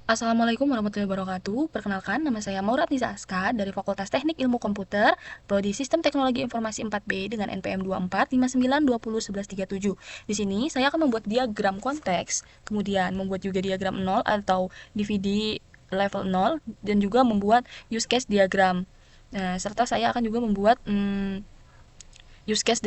Assalamualaikum warahmatullahi wabarakatuh. Perkenalkan, nama saya Maurat Nisa Aska dari Fakultas Teknik Ilmu Komputer, Prodi Sistem Teknologi Informasi 4B dengan NPM 2459201137. Di sini saya akan membuat diagram konteks, kemudian membuat juga diagram 0 atau DVD level 0, dan juga membuat use case diagram. Nah, serta saya akan juga membuat use case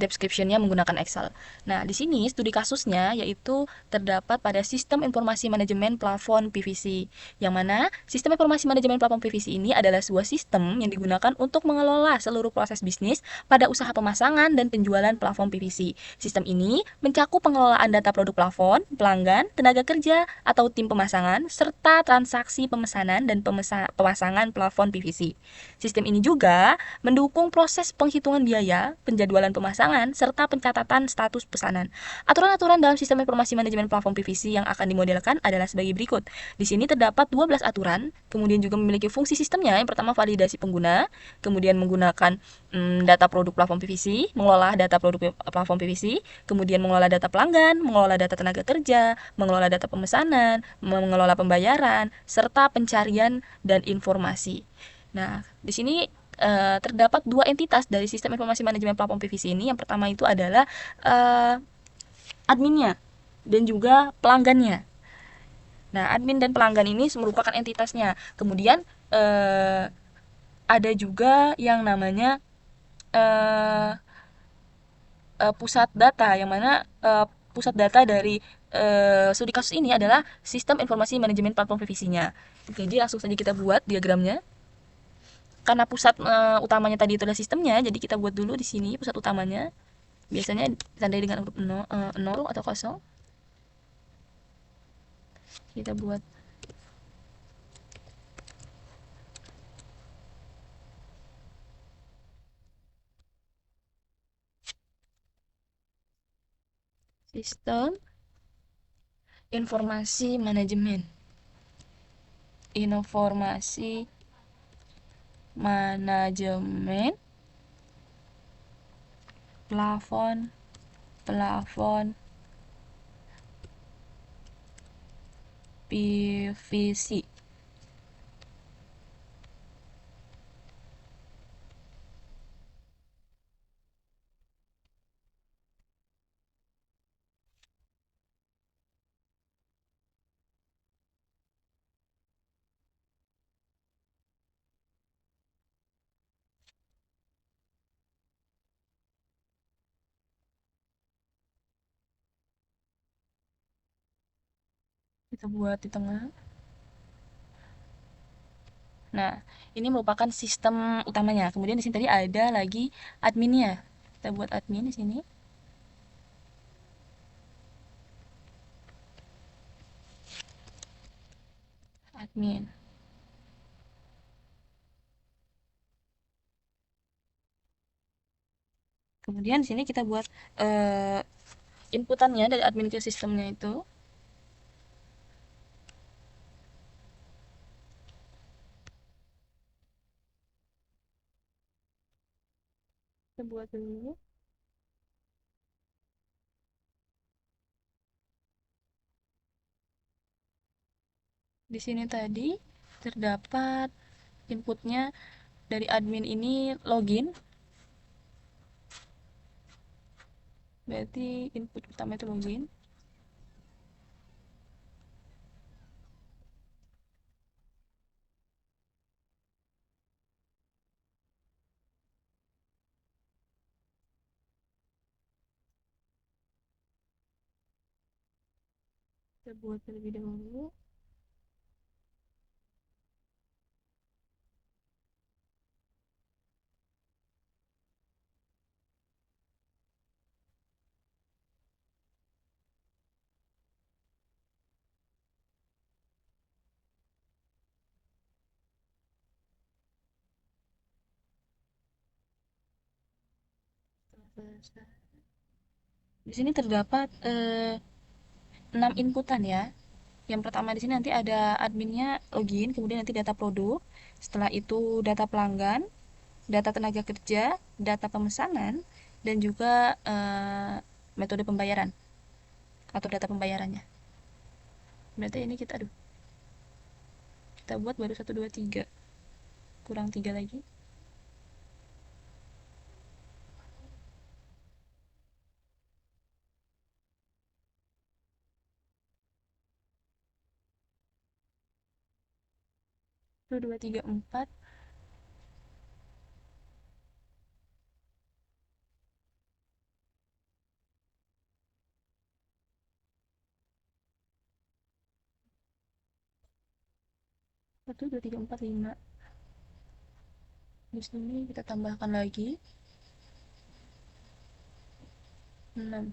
description-nya menggunakan Excel. Nah, di sini studi kasusnya yaitu terdapat pada sistem informasi manajemen plafon PVC, yang mana sistem informasi manajemen plafon PVC ini adalah sebuah sistem yang digunakan untuk mengelola seluruh proses bisnis pada usaha pemasangan dan penjualan plafon PVC. Sistem ini mencakup pengelolaan data produk plafon, pelanggan, tenaga kerja atau tim pemasangan, serta transaksi pemesanan dan pemasangan plafon PVC. Sistem ini juga mendukung proses penghitungan biaya, penjadwalan pemasangan, serta pencatatan status pesanan. Aturan-aturan dalam sistem informasi manajemen plafon PVC yang akan dimodelkan adalah sebagai berikut. Di sini terdapat 12 aturan, kemudian juga memiliki fungsi sistemnya. Yang pertama validasi pengguna, kemudian menggunakan data produk plafon PVC, mengelola data produk plafon PVC, kemudian mengelola data pelanggan, mengelola data tenaga kerja, mengelola data pemesanan, mengelola pembayaran, serta pencarian dan informasi. Nah, di sini terdapat dua entitas dari sistem informasi manajemen platform PVC ini. Yang pertama itu adalah adminnya dan juga pelanggannya. Nah, admin dan pelanggan ini merupakan entitasnya. Kemudian ada juga yang namanya eh, pusat data, yang mana pusat data dari studi kasus ini adalah sistem informasi manajemen platform PVC-nya. Jadi langsung saja kita buat diagramnya. Karena pusat utamanya tadi itu adalah sistemnya, jadi kita buat dulu di sini pusat utamanya. Biasanya ditandai dengan huruf 0 atau kosong. Kita buat sistem informasi manajemen. Informasi manajemen plafon plafon PVC. Kita buat di tengah. Nah, ini merupakan sistem utamanya. Kemudian di sini tadi ada lagi adminnya. Kita buat admin di sini. Admin. Kemudian di sini kita buat inputannya dari admin ke sistemnya itu. Kita buat dulu. Di sini tadi terdapat inputnya dari admin ini login. Berarti input utama itu login. Kita buat terlebih dahulu. Di sini terdapat 6 inputan ya. Yang pertama di sini nanti ada adminnya login, kemudian nanti data produk, setelah itu data pelanggan, data tenaga kerja, data pemesanan, dan juga metode pembayaran atau data pembayarannya. Berarti ini kita aduh. kita buat baru 1, 2, 3, kurang 3 lagi. 1, 2, 3, 4. 1, 2, 3, 4, 5. Di sini kita tambahkan lagi 6.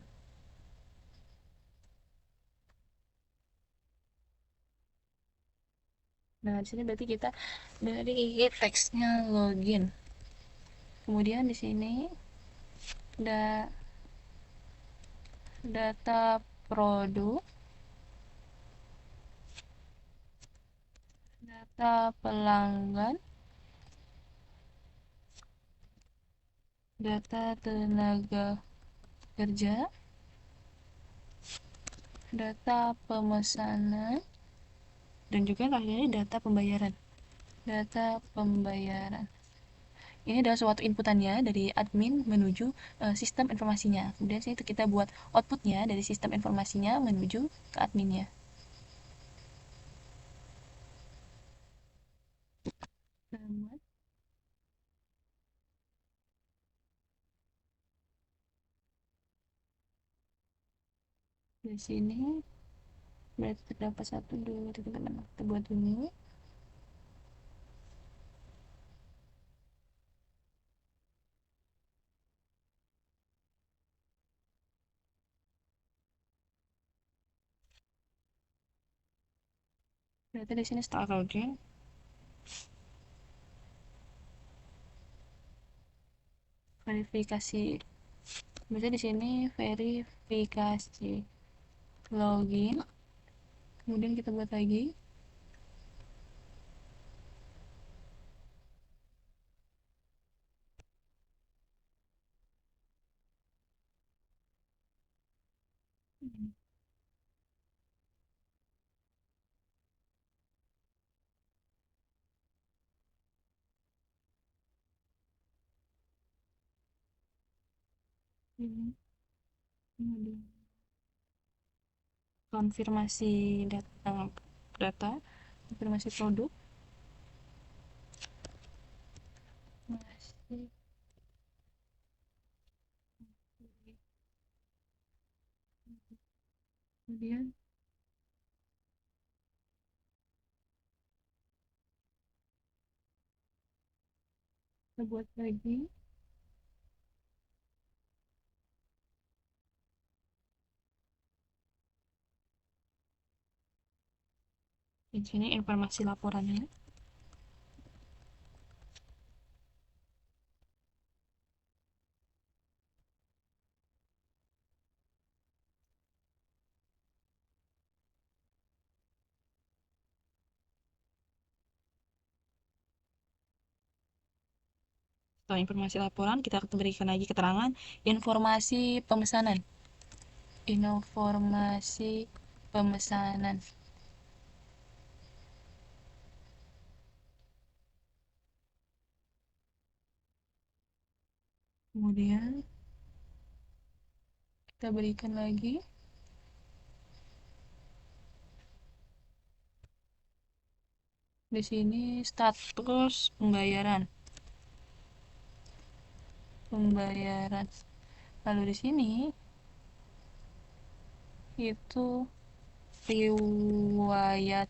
Nah, di sini berarti kita dari teksnya login. Kemudian di sini ada data produk, data pelanggan, data tenaga kerja, data pemesanan, dan juga yang terakhir ini data pembayaran. Data pembayaran. Ini adalah suatu inputannya dari admin menuju sistem informasinya. Kemudian sini kita buat outputnya dari sistem informasinya menuju ke adminnya. Kemudian di sini berarti terdapat 1, 2, 3, 4. Kita buat dulu. Berarti di sini start login. Verifikasi. Berarti di sini verifikasi login. Kemudian kita buat lagi. Ini kemudian konfirmasi data, konfirmasi produk, masih kemudian kita buat lagi. Di sini informasi laporannya. Setelah informasi laporan, kita akan berikan lagi keterangan informasi pemesanan. Informasi pemesanan. Kemudian kita berikan lagi di sini status pembayaran. Pembayaran. Lalu di sini itu riwayat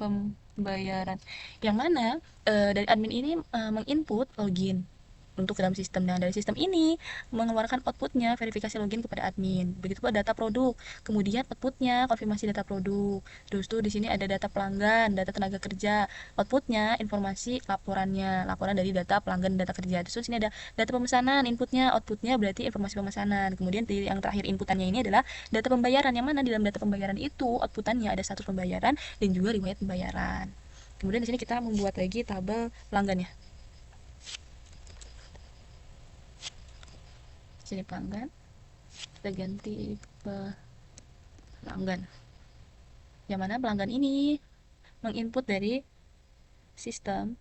pembayaran. Yang mana dari admin ini menginput login untuk dalam sistem. Nah, dari sistem ini mengeluarkan outputnya verifikasi login kepada admin. Begitu pula data produk. Kemudian outputnya konfirmasi data produk. Terus tuh di sini ada data pelanggan, data tenaga kerja. Outputnya informasi laporannya, laporan dari data pelanggan dan data kerja. Terus di sini ada data pemesanan, inputnya, outputnya berarti informasi pemesanan. Kemudian yang terakhir inputannya ini adalah data pembayaran, yang mana di dalam data pembayaran itu outputannya ada status pembayaran dan juga riwayat pembayaran. Kemudian di sini kita membuat lagi tabel pelanggan ya. Sini pelanggan, kita ganti pelanggan, yang mana pelanggan ini menginput dari sistem,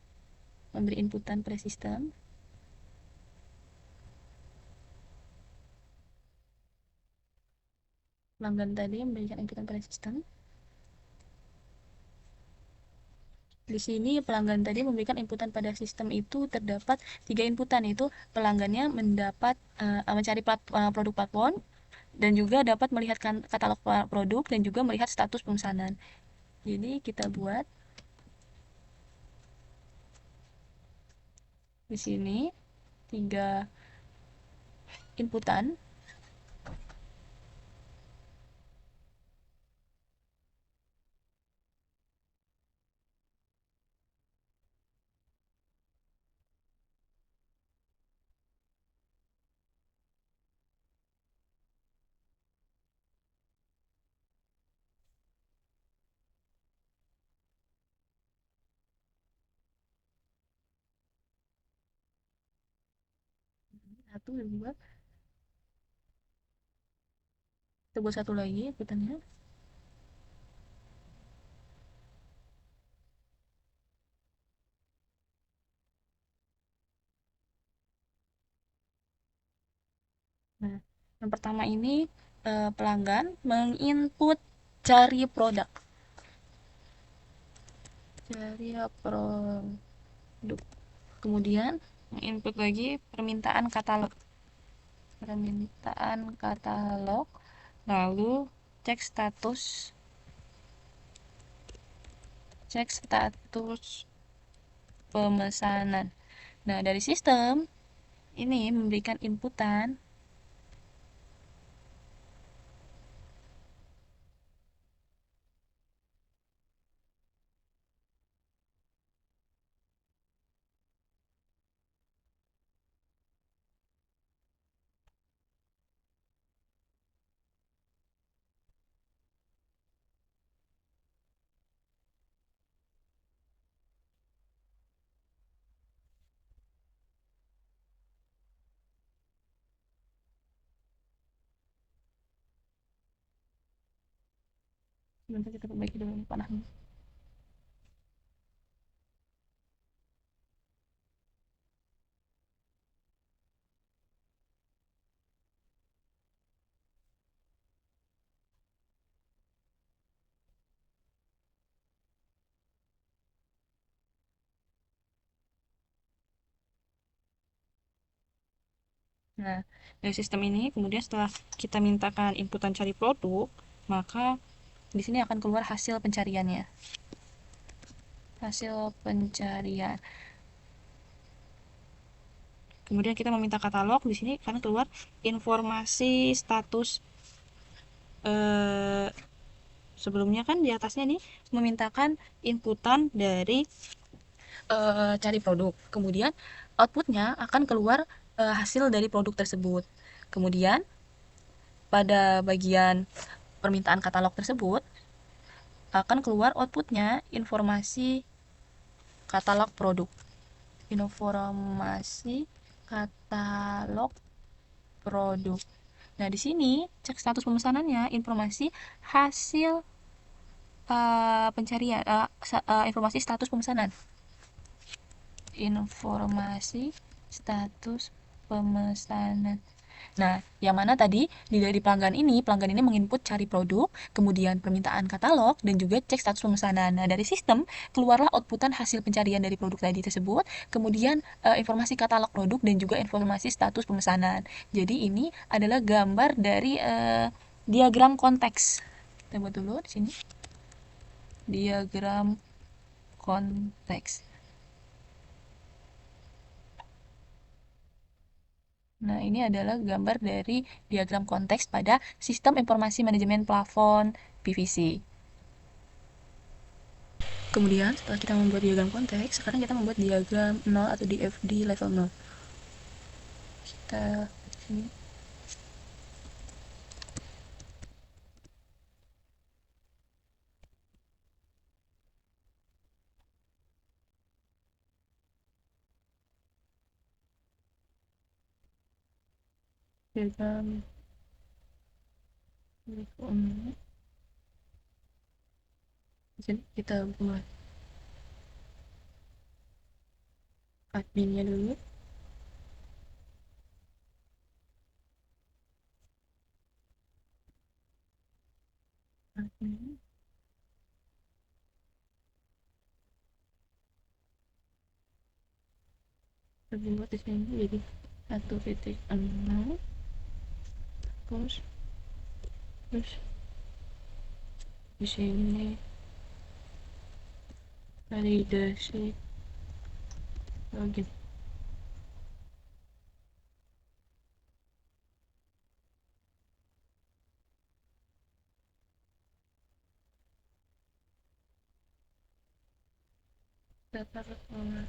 memberi inputan pada sistem. Pelanggan tadi memberikan inputan pada sistem. Di sini pelanggan tadi memberikan inputan pada sistem itu terdapat 3 inputan, yaitu pelanggannya mendapat mencari produk platform, dan juga dapat melihat katalog produk, dan juga melihat status pemesanan. Jadi kita buat di sini 3 inputan. Satu dibuat, kita buat satu lagi inputannya. Nah, yang pertama ini pelanggan menginput cari produk. Cari produk. Kemudian menginput lagi permintaan katalog. Permintaan katalog. Lalu cek status. Cek status pemesanan. Nah, dari sistem ini memberikan inputan sebentar, kita perbaiki dulu panahnya. Nah, dari sistem ini kemudian setelah kita mintakan inputan cari produk, maka di sini akan keluar hasil pencariannya. Hasil pencarian. Kemudian kita meminta katalog, di sini akan keluar informasi status. Sebelumnya kan di atasnya nih memintakan inputan dari cari produk. Kemudian outputnya akan keluar hasil dari produk tersebut. Kemudian pada bagian permintaan katalog tersebut akan keluar outputnya informasi katalog produk. Informasi katalog produk. Nah, di sini cek status pemesanannya, informasi hasil pencarian, informasi status pemesanan. Informasi status pemesanan. Nah, yang mana tadi dari pelanggan ini menginput cari produk, kemudian permintaan katalog, dan juga cek status pemesanan. Nah, dari sistem keluarlah outputan hasil pencarian dari produk tadi tersebut, kemudian informasi katalog produk, dan juga informasi status pemesanan. Jadi ini adalah gambar dari diagram konteks. Kita buat dulu di sini. Diagram konteks. Nah, ini adalah gambar dari diagram konteks pada sistem informasi manajemen plafon PVC. Kemudian, setelah kita membuat diagram konteks, sekarang kita membuat diagram 0 atau DFD level 0. Kita sini. Diagram level 0. Di sini kita buat adminnya dulu. Admin. Kita buat di sini jadi 1.6, terus terus di sini validasi login. Data sudah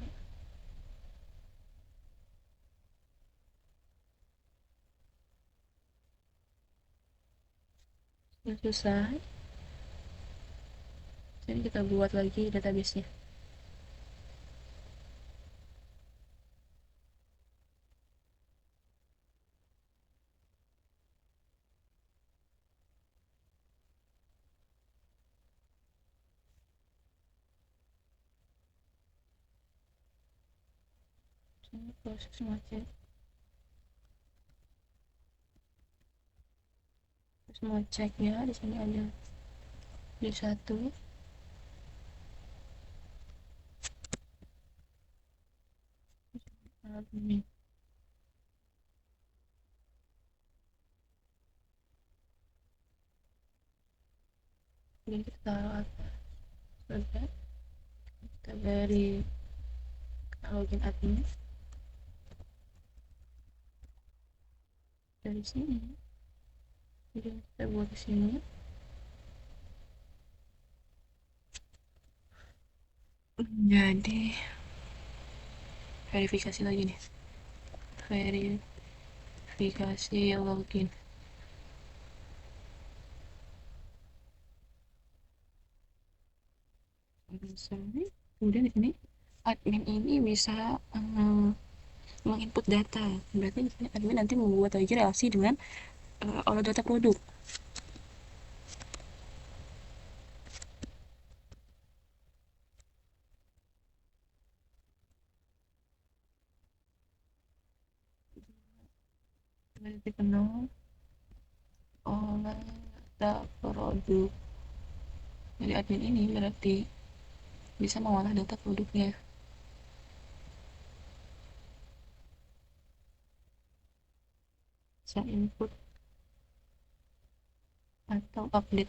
selesai. Jadi kita buat lagi database-nya. Ini proses ngecek, terus mau cek ya, di sini ada D1 admin. Jadi kita taruh apa sudah, kita dari login admin dari sini. Jadi kita buat di sini. Jadi verifikasi lagi nih, verifikasi login. Kemudian di sini admin ini bisa menginput data. Berarti di sini admin nanti membuat lagi relasi dengan olah data produk. Berarti penuh olah data produk. Jadi admin ini berarti bisa mengolah data produknya. Bisa input atau update.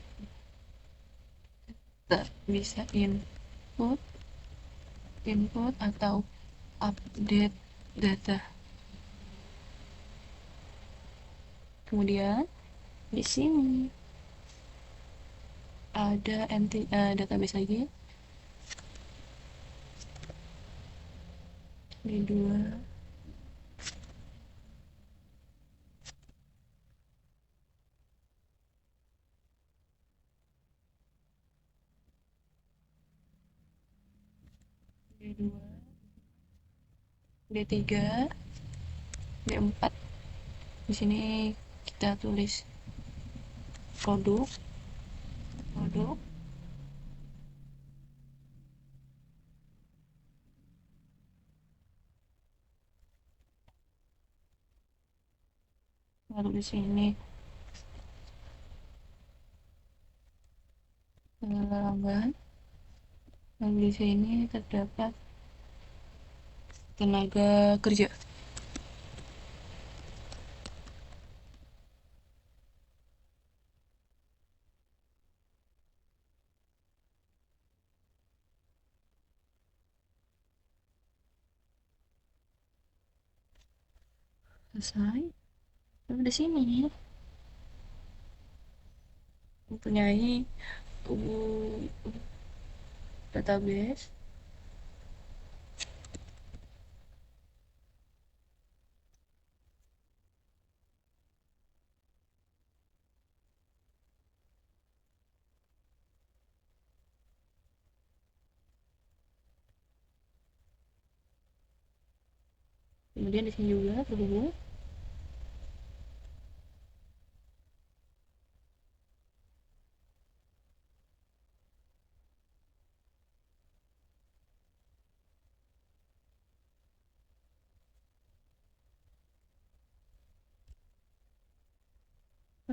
Bisa input atau update data. Kemudian di sini ada database lagi, D2 D2 D3 D4. Di sini kita tulis produk produk lalu di sini pelanggan, lalu di sini terdapat tenaga kerja. Selesai. Lalu di sini mempunyai database. Kemudian di sini juga terhubung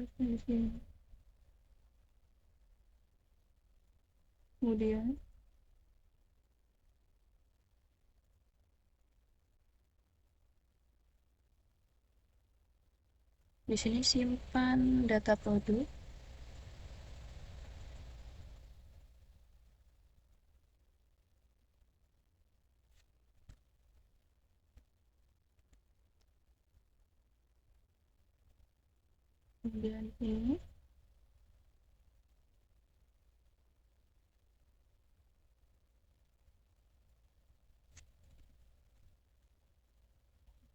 harusnya di sini. Kemudian di sini simpan data produk. Kemudian ini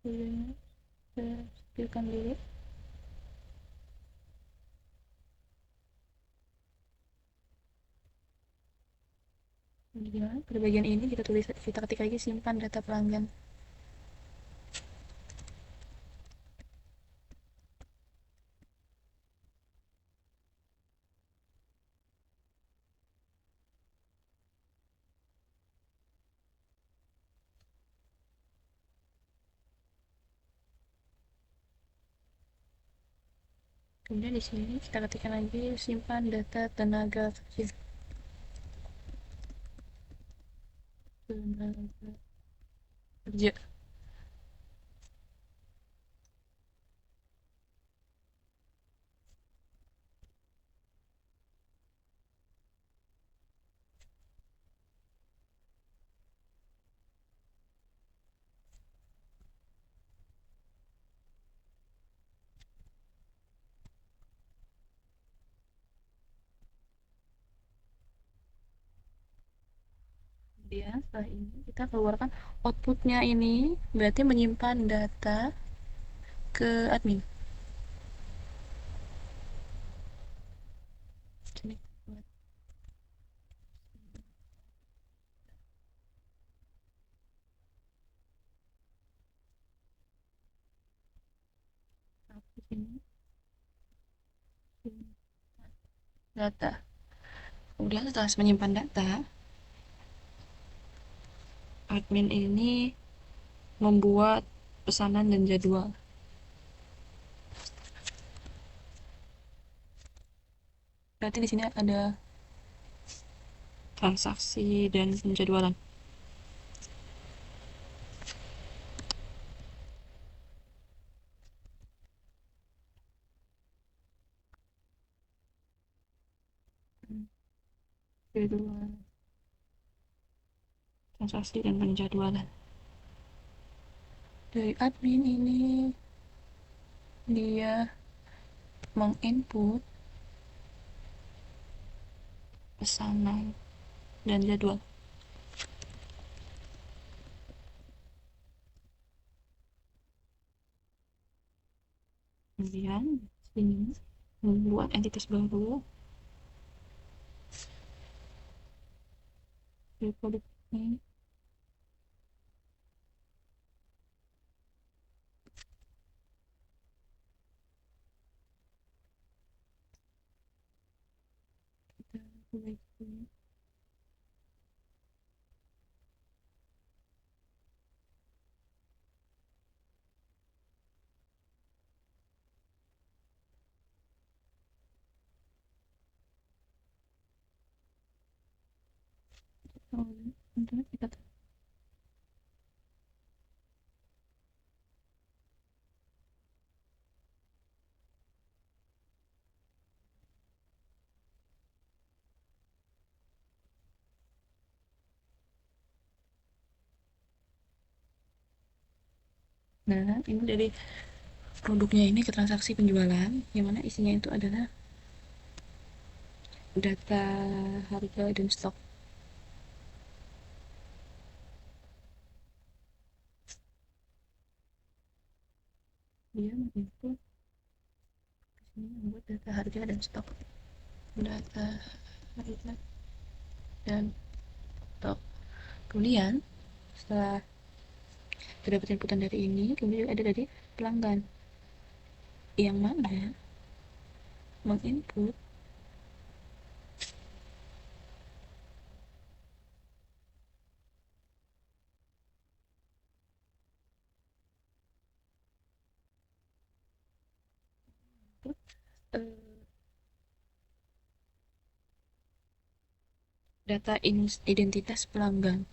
kemudian saya pilihkan dulu. Kemudian pada bagian ini kita ketik lagi simpan data pelanggan. Kemudian di sini kita ketikkan lagi simpan data tenaga kerja. Tenaga kerja. Kemudian setelah ini kita keluarkan outputnya, ini berarti menyimpan data ke admin. Sini buat sini data. Kemudian setelah menyimpan data, admin ini membuat pesanan dan jadwal. Berarti di sini ada transaksi dan penjadwalan. Jadwal, transaksi dan penjadwalan. Dari admin ini dia menginput pesanan dan jadwal. Kemudian sini membuat entitas baru di produk ini. Kita perbaiki. Kemudian kita nah ini dari produknya ini ke transaksi penjualan, yang mana isinya itu adalah data harga dan stok. Dia menginput sini membuat data harga dan stok. Data harga dan stok. Kemudian setelah terdapat inputan dari ini, kemudian ada dari pelanggan, yang mana menginput eh, data identitas pelanggan.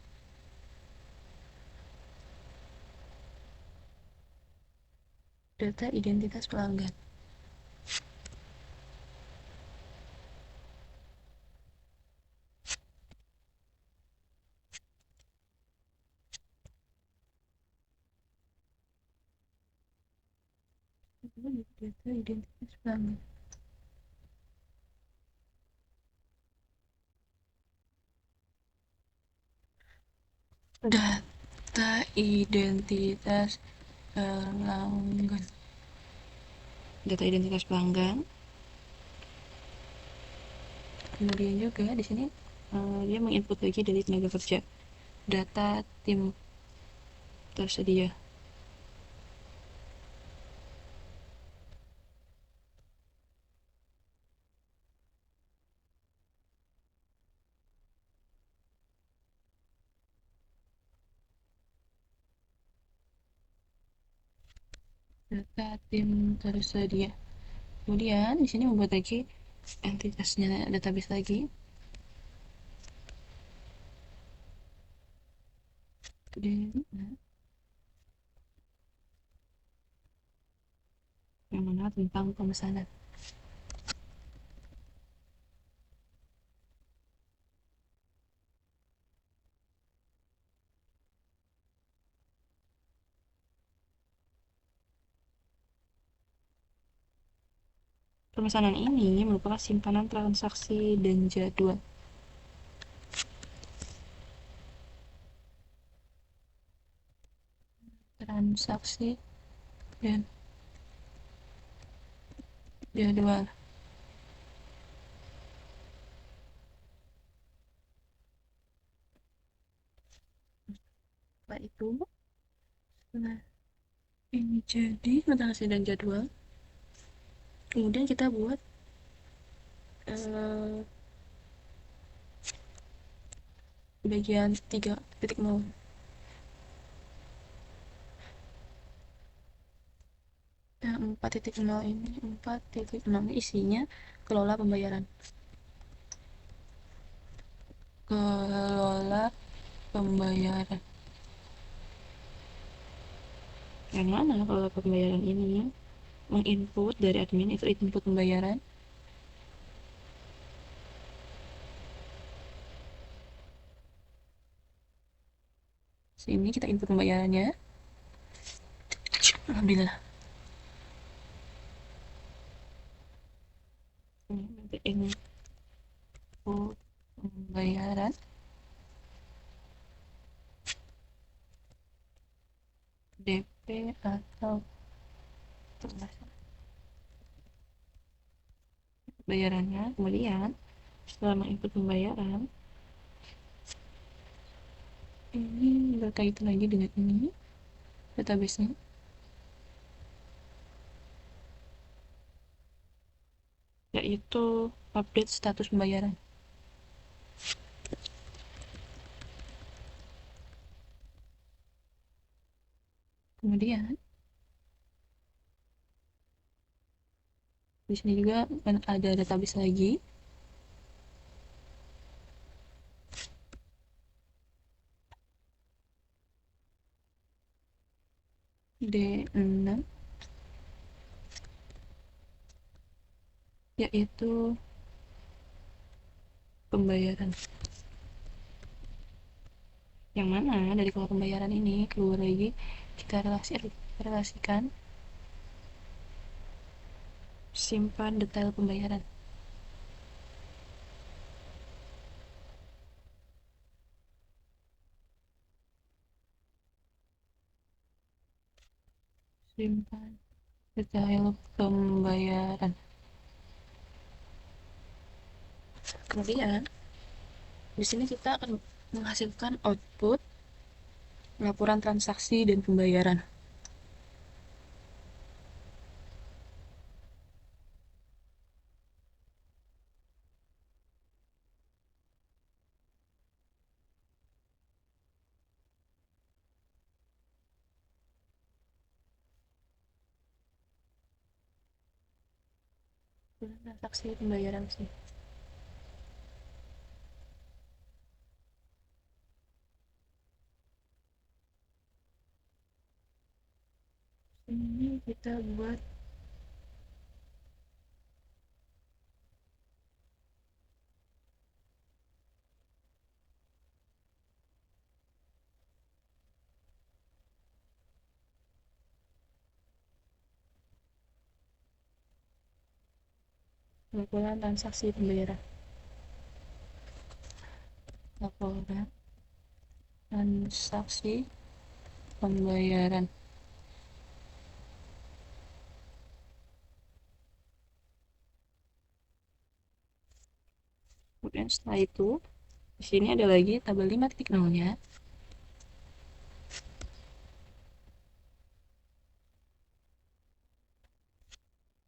Data identitas pelanggan. Data identitas pelanggan. Data identitas pelanggan. Data identitas pelanggan. Kemudian juga di sini dia menginput lagi dari tenaga kerja. Data tim tersedia. Data tim tersedia. Kemudian di sini membuat lagi entitasnya database lagi. Kemudian yang mana tentang pemesanan. Pemesanan ini merupakan simpanan transaksi dan jadwal. Transaksi dan jadwal. Apa itu? Setelah ini jadi transaksi dan jadwal, kemudian kita buat eh, bagian 3.0. Nah, 4.0 ini 4.0 isinya kelola pembayaran. Kelola pembayaran. Yang mana kelola pembayaran ini? Menginput dari admin itu input pembayaran. Sini kita input pembayarannya. Alhamdulillah. Ini nanti input pembayaran. DP atau bayarannya. Kemudian setelah menginput pembayaran, ini berkaitan lagi dengan ini database-nya, yaitu update status pembayaran. Kemudian di sini juga ada database lagi, D6, yaitu pembayaran. Yang mana dari kelola pembayaran ini keluar lagi kita relasikan simpan detail pembayaran. Simpan detail pembayaran. Kemudian di sini kita akan menghasilkan output laporan transaksi dan pembayaran. transaksi pembayaran sih. Ini kita buat laporan transaksi pembayaran. Laporan transaksi pembayaran. Kemudian setelah itu, di sini ada lagi tabel 5.0-nya.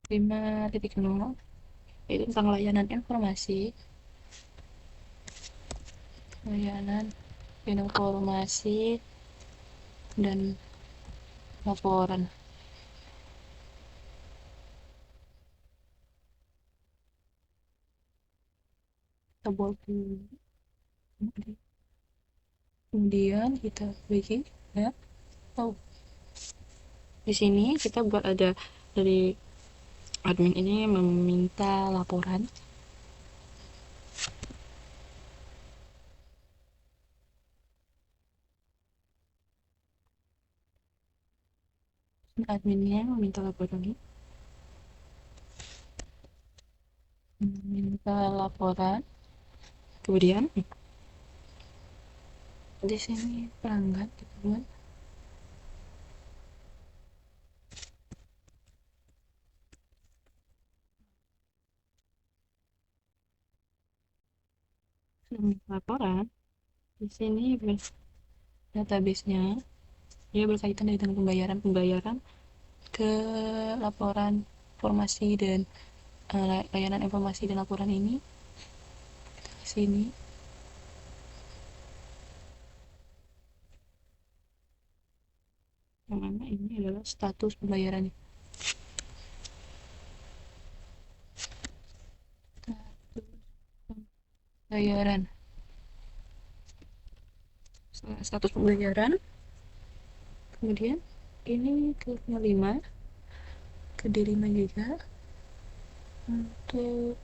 5.0 yaitu tentang layanan informasi, layanan informasi dan laporan. Kita buat dulu. Kemudian kita bagi ya. Oh, di sini kita buat ada dari admin ini meminta laporan. Adminnya meminta laporan ini. Meminta laporan. Kemudian di sini pelanggan kita buat laporan. Di sini database-nya dia berkaitan dengan pembayaran ke laporan informasi dan layanan informasi dan laporan ini. Sini yang mana ini adalah status pembayaran. Pembayaran. Status pembayaran. Kemudian ini ke 5 ke D5 juga untuk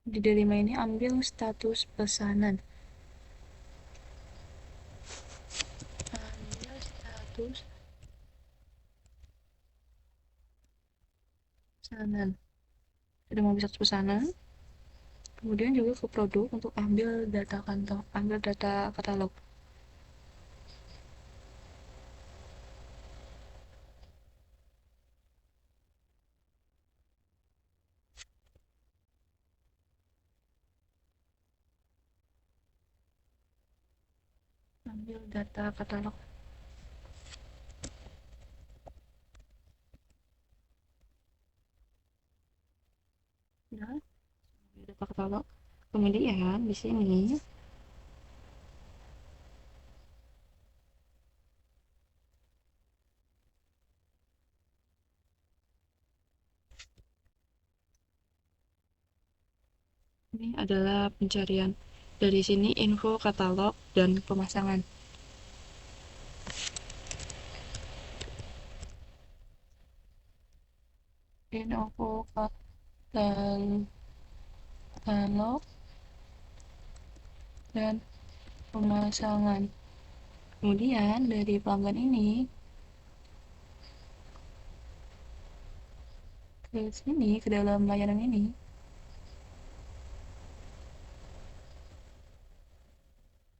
di D5 ini ambil status pesanan. Ambil status pesanan. Sudah mau bisa pesanan. Kemudian juga ke produk untuk ambil data kantong, ambil data katalog. Ambil data katalog. Ya, data katalog. Kemudian di sini ini adalah pencarian. Dari sini info katalog dan pemasangan. Info katalog dan pemasangan. Kemudian dari pelanggan ini ke sini, ke dalam layanan ini,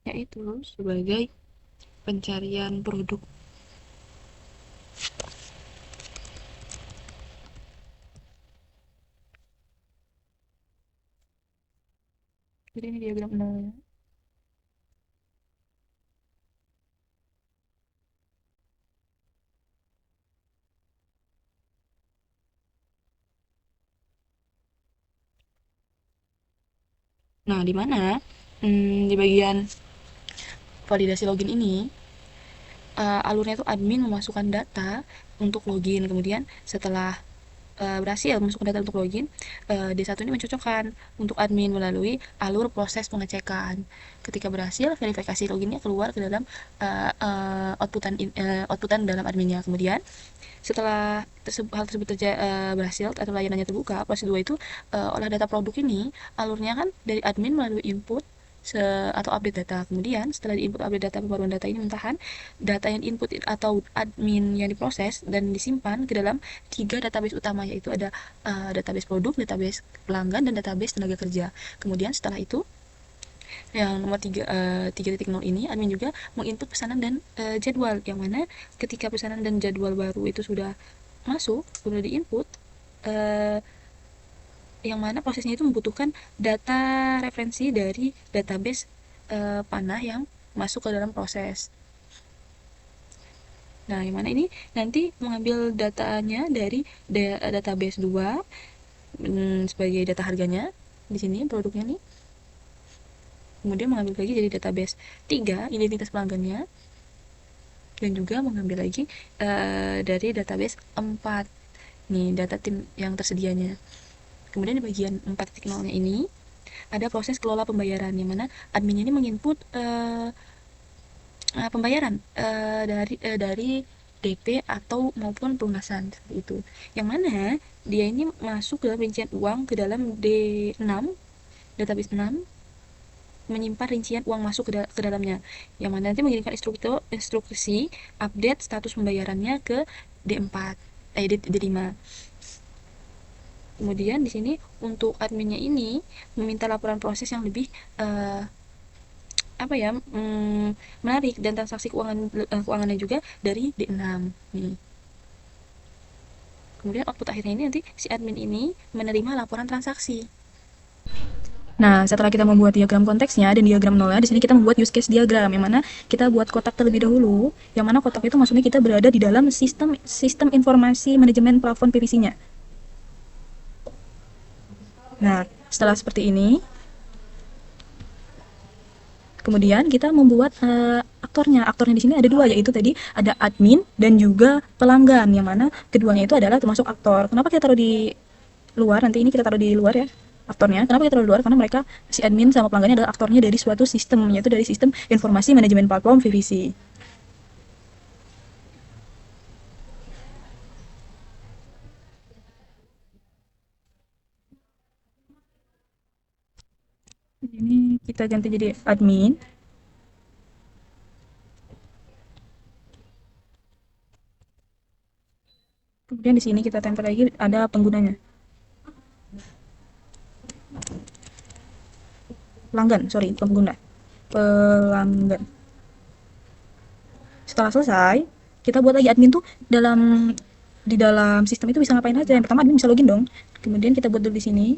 yaitu sebagai pencarian produk. Jadi ini diagram nolnya. Nah, di mana? Di bagian validasi login ini, alurnya itu admin memasukkan data untuk login, kemudian setelah berhasil memasukkan data untuk login, D1 ini mencocokkan untuk admin melalui alur proses pengecekan. Ketika berhasil, verifikasi loginnya keluar ke dalam outputan dalam adminnya. Kemudian setelah hal tersebut berhasil atau layanannya terbuka, proses 2 itu olah data produk ini alurnya kan dari admin melalui input atau update data. Kemudian setelah di input update data, pembaruan data ini mentahan data yang input atau admin yang diproses dan disimpan ke dalam 3 database utama, yaitu ada database produk, database pelanggan, dan database tenaga kerja. Kemudian setelah itu yang nomor 3.0 ini admin juga menginput pesanan dan jadwal, yang mana ketika pesanan dan jadwal baru itu sudah masuk, sudah diinput, yang mana prosesnya itu membutuhkan data referensi dari database panah yang masuk ke dalam proses. Nah, yang mana ini nanti mengambil datanya dari database 2 sebagai data harganya di sini produknya nih. Kemudian mengambil lagi dari database 3 identitas pelanggannya, dan juga mengambil lagi dari database 4 nih data tim yang tersedianya. Kemudian di bagian 4.0-nya ini ada proses kelola pembayaran, yang mana adminnya ini menginput pembayaran dari DP atau maupun pelunasan seperti itu. Yang mana dia ini masuk ke dalam rincian uang ke dalam D6, database 6, menyimpan rincian uang masuk ke dalamnya, yang mana nanti mengirimkan instruksi update status pembayarannya ke D4 D5. Kemudian di sini untuk adminnya ini meminta laporan proses yang lebih menarik, dan transaksi keuangannya juga dari D6 nih. Kemudian output akhirnya ini nanti si admin ini menerima laporan transaksi. Nah, setelah kita membuat diagram konteksnya dan diagram nolnya, di sini kita membuat use case diagram, yang mana kita buat kotak terlebih dahulu, yang mana kotak itu maksudnya kita berada di dalam sistem informasi manajemen plafon PVC-nya. Nah, setelah seperti ini, kemudian kita membuat aktornya. Aktornya di sini ada dua, yaitu tadi ada admin dan juga pelanggan, yang mana keduanya itu adalah termasuk aktor. Kenapa kita taruh di luar? Nanti ini kita taruh di luar ya aktornya. Kenapa kita taruh di luar? Karena mereka, si admin sama pelanggannya, adalah aktornya dari suatu sistem, yaitu dari sistem informasi manajemen platform PVC. Ini kita ganti jadi admin. Kemudian di sini kita tempel lagi ada penggunanya. Pelanggan, sorry, pengguna. Pelanggan. Setelah selesai, kita buat lagi admin tuh di dalam sistem itu bisa ngapain aja. Yang pertama, admin bisa login dong. Kemudian kita buat dulu di sini.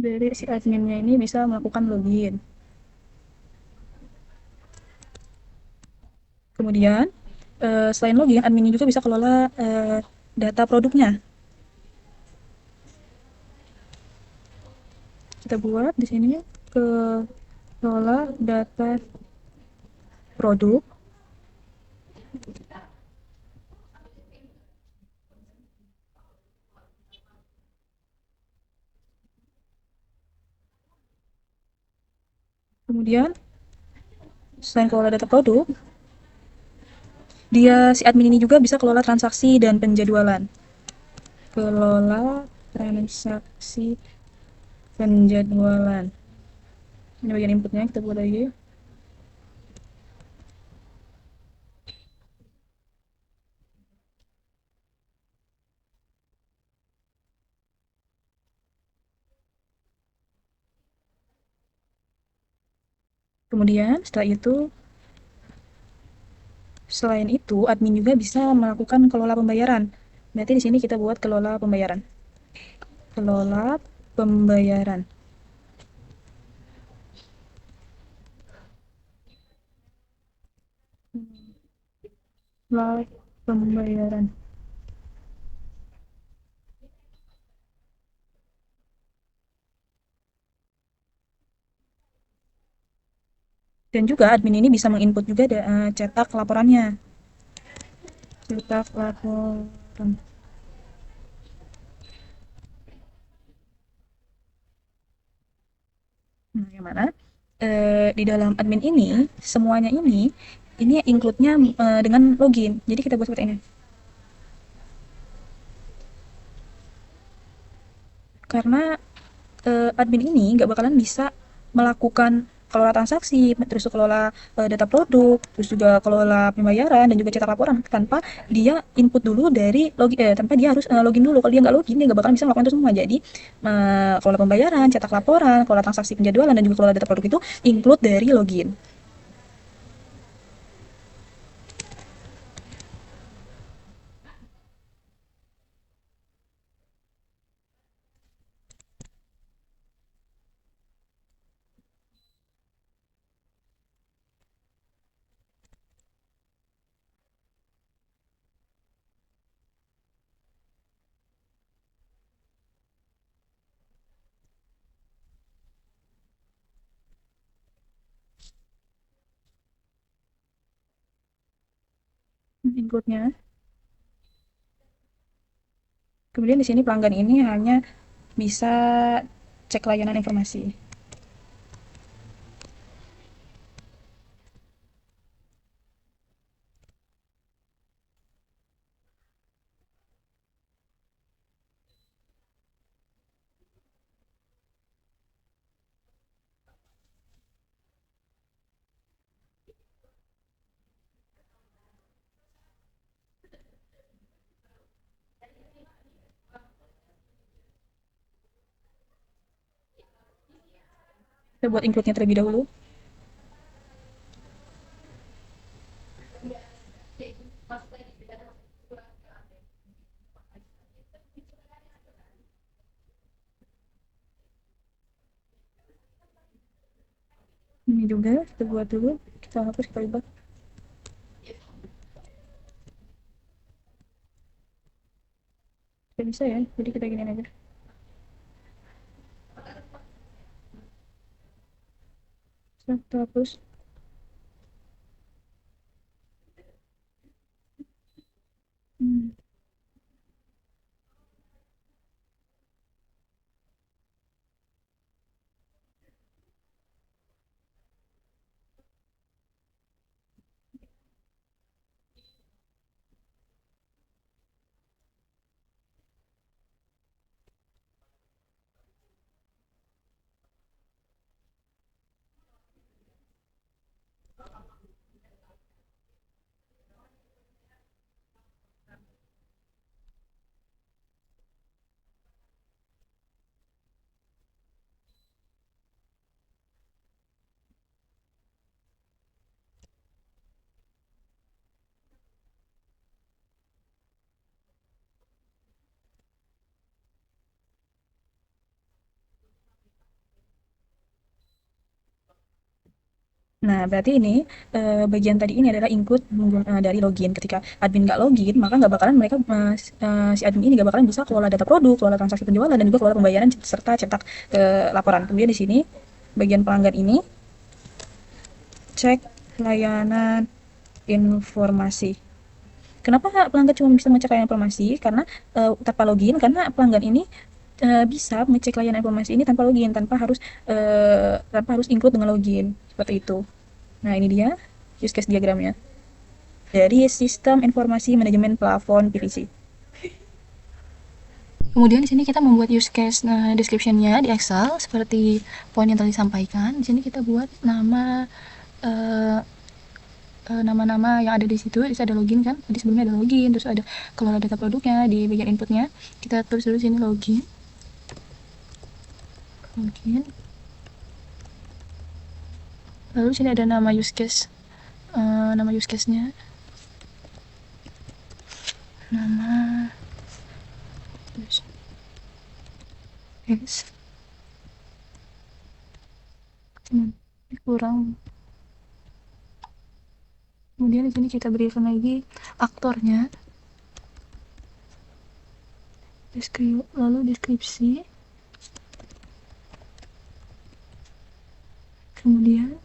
Dari si adminnya ini bisa melakukan login. Kemudian selain login, adminnya juga bisa kelola data produknya. Kita buat di sini kelola data produk. Kemudian selain kelola data produk, si admin ini juga bisa kelola transaksi dan penjadwalan. Kelola transaksi penjadwalan. Ini bagian inputnya, kita buat lagi. Kemudian setelah itu, selain itu admin juga bisa melakukan kelola pembayaran. Berarti di sini kita buat kelola pembayaran. Kelola pembayaran. Live pembayaran. Dan juga admin ini bisa menginput juga cetak laporannya. Cetak laporan. Nah, yang mana di dalam admin ini semuanya ini include-nya dengan login. Jadi kita buat seperti ini. Karena admin ini nggak bakalan bisa melakukan kelola transaksi, terus kelola data produk, terus juga kelola pembayaran dan juga cetak laporan tanpa dia input dulu dari login, tanpa dia harus login dulu. Kalau dia nggak login, dia nggak bakalan bisa melakukan itu semua. Jadi kelola pembayaran, cetak laporan, kelola transaksi penjadwalan dan juga kelola data produk itu include dari login. Include-nya. Kemudian di sini pelanggan ini hanya bisa cek layanan informasi. Kita buat include-nya terlebih dahulu. Ini juga kita buat dulu. Kita hapus, kita ubah. Tidak bisa ya, jadi kita giniin aja. Kita hapus. Hmm. Nah, berarti ini bagian tadi ini adalah include dari login. Ketika admin nggak login, maka nggak bakalan mereka si admin ini nggak bakalan bisa kelola data produk, kelola transaksi penjualan, dan juga kelola pembayaran serta cetak laporan. Kemudian di sini bagian pelanggan ini cek layanan informasi. Kenapa pelanggan cuma bisa mengecek layanan informasi? Karena tanpa login, karena pelanggan ini bisa mengecek layanan informasi ini tanpa login, tanpa harus include dengan login seperti itu. Nah, ini dia use case diagramnya dari sistem informasi manajemen plafon PVC. Kemudian di sini kita membuat use case description-nya di Excel seperti poin yang tadi disampaikan. Di sini kita buat eh, nama-nama yang ada di situ. Di ada login kan? Tadi sebelumnya ada login, terus ada kelola data produknya di bagian inputnya. Kita tulis dulu sini login. Login. Lalu sini ada nama use case. Nama use case-nya. Nama use case. Ini kurang Kemudian di sini kita berikan lagi aktornya, lalu deskripsi, kemudian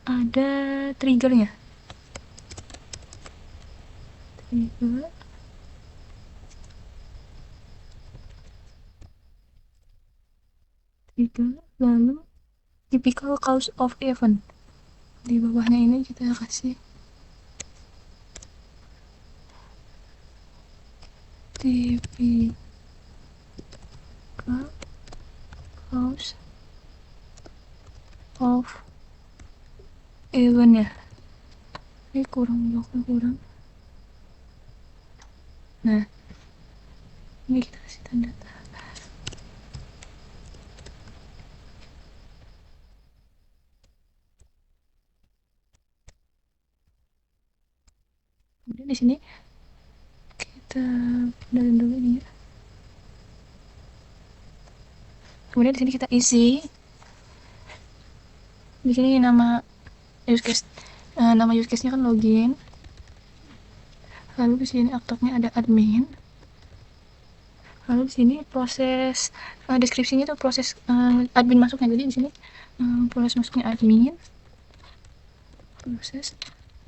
ada trigger, lalu typical cause of event. Di bawahnya ini kita kasih typical cause of event ya. Ini kurang. Nah, ini kita kasih tanda. Kemudian di sini kita pindahin dulu ini ya. Kemudian di sini kita isi. Di sini nama use case-nya kan login. Lalu di sini aktornya ada admin. Lalu di sini proses deskripsinya itu proses admin masuknya. Jadi di sini proses masuknya admin. Proses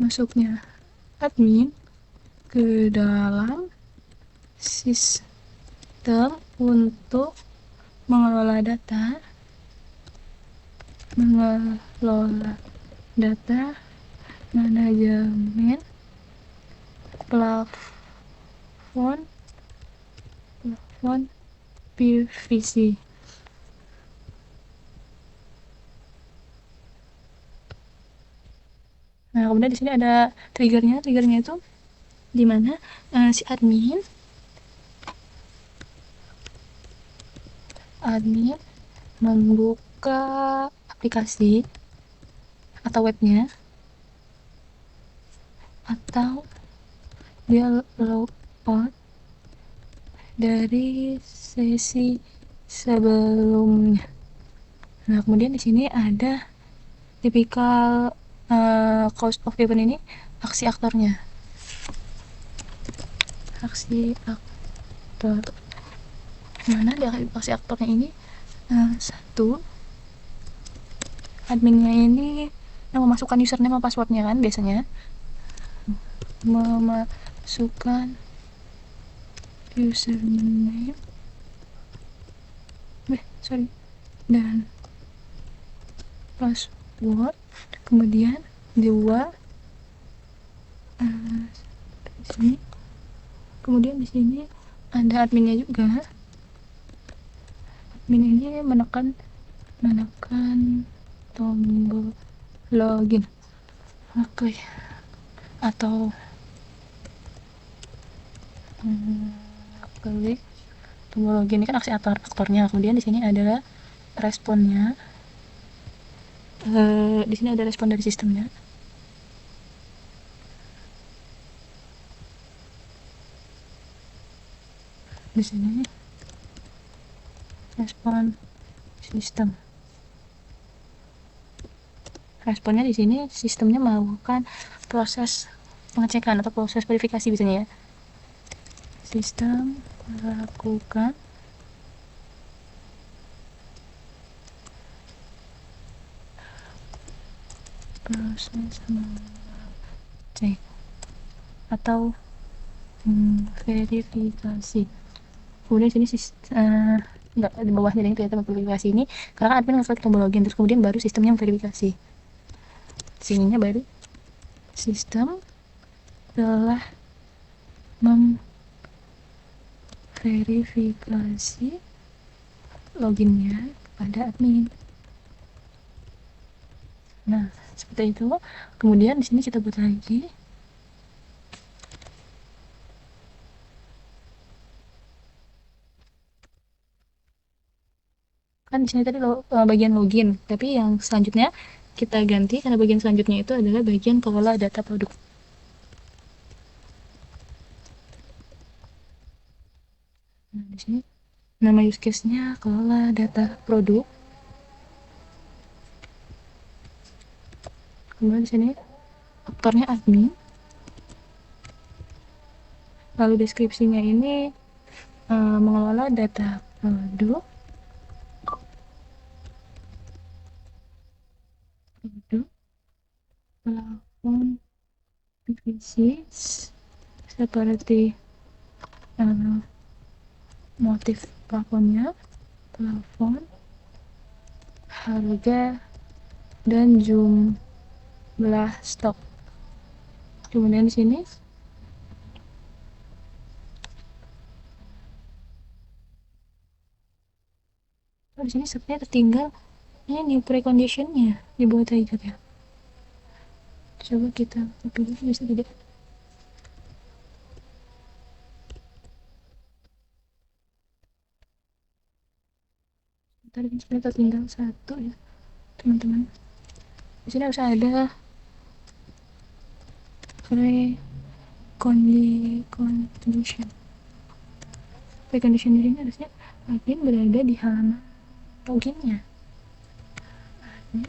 masuknya admin ke dalam sistem untuk mengelola data manajemen plafon PVC. Nah, kemudian di sini ada triggernya itu di mana si admin membuka aplikasi atau webnya, atau dia logout dari sesi sebelumnya. Nah, kemudian di sini ada typical cause of event ini, aksi aktornya. Aksi aktor. Mana di aksi aktornya ini? Satu, adminnya ini memasukkan username sama passwordnya kan biasanya. Memasukkan username dan password. Kemudian dua di sini. Kemudian di sini ada adminnya juga. Admin ini menekan tombol login. Oke. Atau klik tombol login. Ini kan aksi aktornya. Kemudian di sini adalah responnya. Di sini ada respon dari sistemnya. Di sini respon sistem. Responnya di sini sistemnya melakukan proses pengecekan atau proses verifikasi biasanya ya. Sistem melakukan proses cek atau verifikasi. Kemudian sini enggak, di bawahnya ini ternyata verifikasi ini karena admin ngeklik tombol login, terus kemudian baru sistemnya verifikasi. Sininya baru sistem telah memverifikasi loginnya kepada admin. Nah, seperti itu. Kemudian di sini kita buat lagi kan di sini tadi bagian login, tapi yang selanjutnya kita ganti karena bagian selanjutnya itu adalah bagian kelola data produk. Nah, di sini nama use case-nya kelola data produk. Kemudian di sini aktornya admin. Lalu deskripsinya ini mengelola data produk, plafon, divisi seperti motif plafonnya, plafon, harga, dan jumlah stok. Kemudian di sini di sini sebenarnya tertinggal ini preconditionnya di bawah tiger ya. Coba kita pilih, bisa tidak? Tadi sebenarnya tertinggal satu ya teman-teman. Di sini harus ada precondition. Precondition di sini harusnya admin berada di halaman loginnya. Admin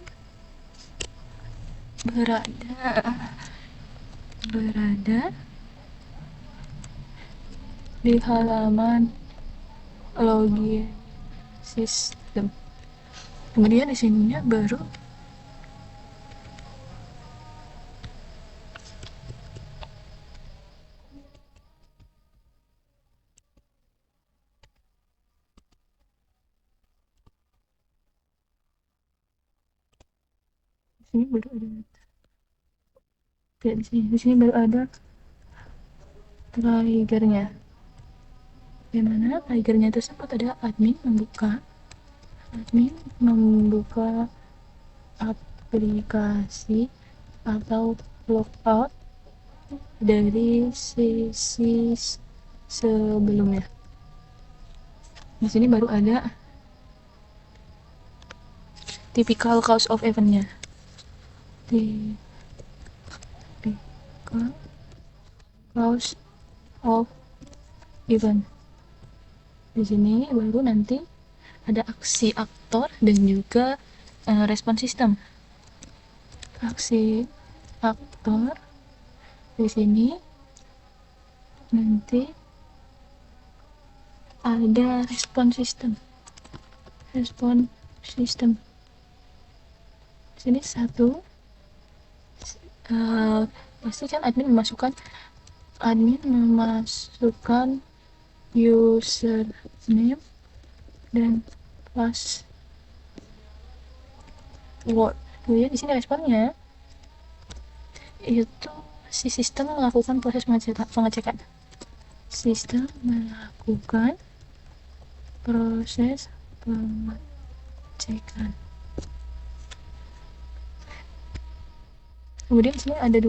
berada di halaman login sistem. Kemudian di sininya baru di sini baru ada tidak di sini baru ada triggernya. Di mana triggernya tersebut ada admin membuka aplikasi atau logout dari sesi sebelumnya. Di sini baru ada typical cause of event-nya. Typical cause of event. Di sini baru nanti ada aksi aktor dan juga respon sistem. Aksi aktor di sini nanti ada respon sistem. Di sini satu pastikan admin memasukkan username dan password. Kemudian di sini responnya itu si sistem melakukan proses pengecekan. Sistem melakukan proses pengecekan. Kemudian di sini ada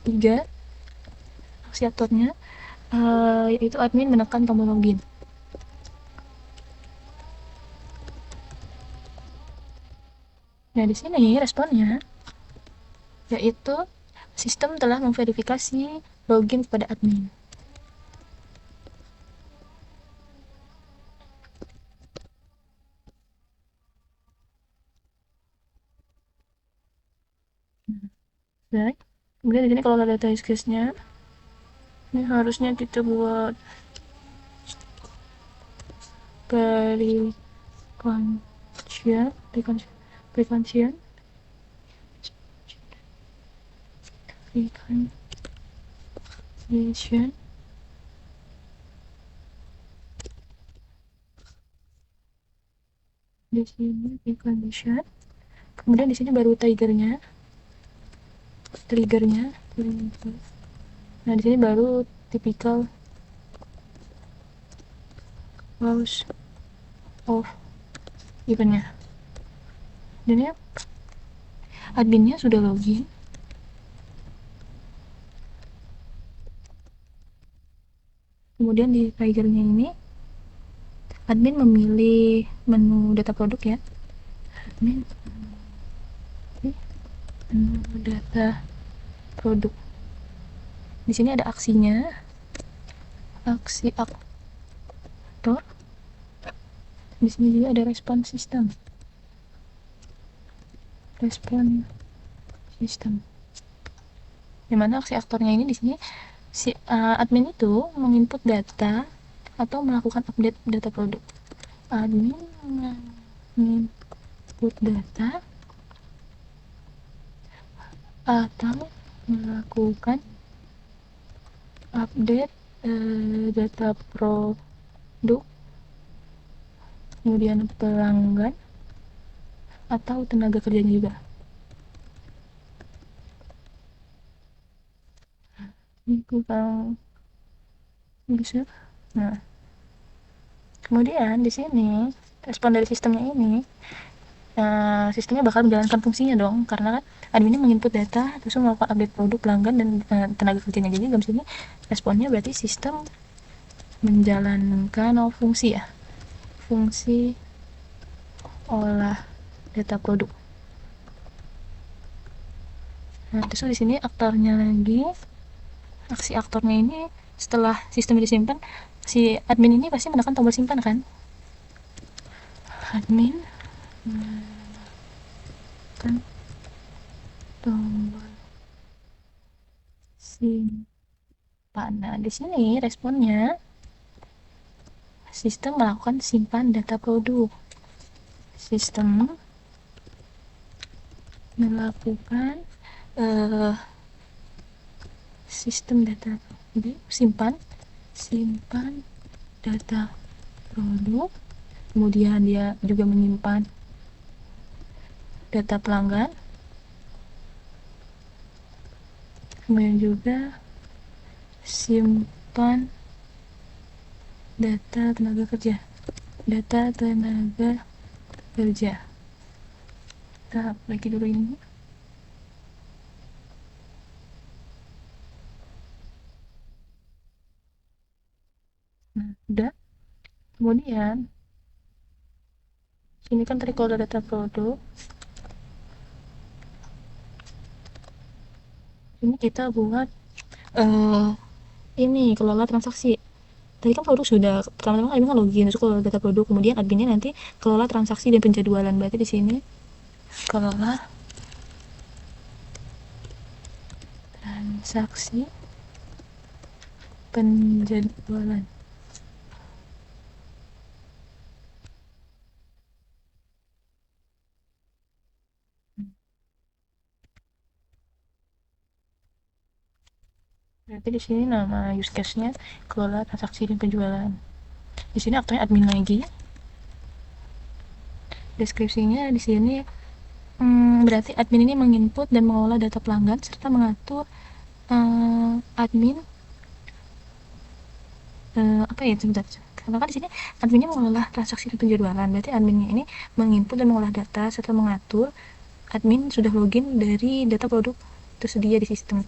tiga aksi aktornya, yaitu admin menekan tombol login. Nah, di sini responnya yaitu sistem telah memverifikasi login kepada admin. Baik. Kemudian di sini kalau ada data use case-nya, ini harusnya kita buat precondition di sini precondition. Kemudian di sini baru triggernya. Nah, di sini baru typical cause of event-nya. Dan ya, adminnya sudah login. Kemudian di triggernya ini admin memilih menu data produk ya. Admin menu data produk. Di sini ada aksinya, aksi aktor. Di sini juga ada respon sistem. Dimana aksi aktornya ini di sini si admin itu menginput data atau melakukan update data produk. Admin menginput data atau melakukan update data produk, kemudian pelanggan atau tenaga kerjanya juga. Ini kurang bisa. Nah, kemudian di sini respon dari sistemnya ini, sistemnya bakal menjalankan fungsinya dong, karena kan adminnya menginput data terus melakukan update produk, pelanggan, dan tenaga kerjanya. Jadi dalam sini responnya berarti sistem menjalankan fungsi ya, fungsi olah data produk. Nah, terus di sini aktornya lagi, aksi aktornya ini setelah sistem disimpan, si admin ini pasti menekan tombol simpan kan. Admin menekan tombol simpan. Nah, di sini responnya sistem melakukan simpan data produk. Sistem melakukan sistem data produk, simpan data produk, kemudian dia juga menyimpan data pelanggan, kemudian juga simpan data tenaga kerja. Kita lagi dulu ini. Nah, udah. Kemudian sini kan tadi kalau data produk, ini kita buat ini kelola transaksi. Tadi kan produk sudah, pertama-tama admin kan login, terus kelola data produk, kemudian adminnya nanti kelola transaksi dan penjadwalan. Berarti di sini kelola transaksi penjadwalan. Berarti di sini nama use case-nya kelola transaksi dan penjualan. Di sini aktornya admin lagi. Deskripsinya di sini berarti admin ini menginput dan mengolah data pelanggan serta mengatur admin apa ya sebentar. Karena kan di sini adminnya mengolah transaksi dan penjadwalan, berarti adminnya ini menginput dan mengolah data serta mengatur admin sudah login dari data produk tersedia di sistem.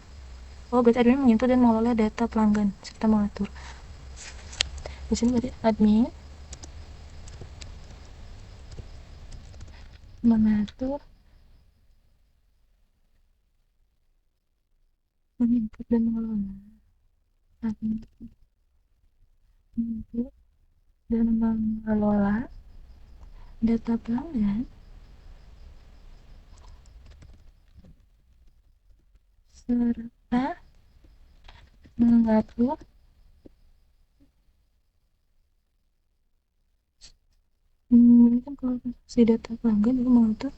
Oh, berarti admin menginput dan mengelola data pelanggan serta mengatur. Di sini berarti admin mengatur, menginput dan mengelola, admin menginput dan mengelola data pelanggan serta mengatur ini kan kalau si data pelanggan itu mengatur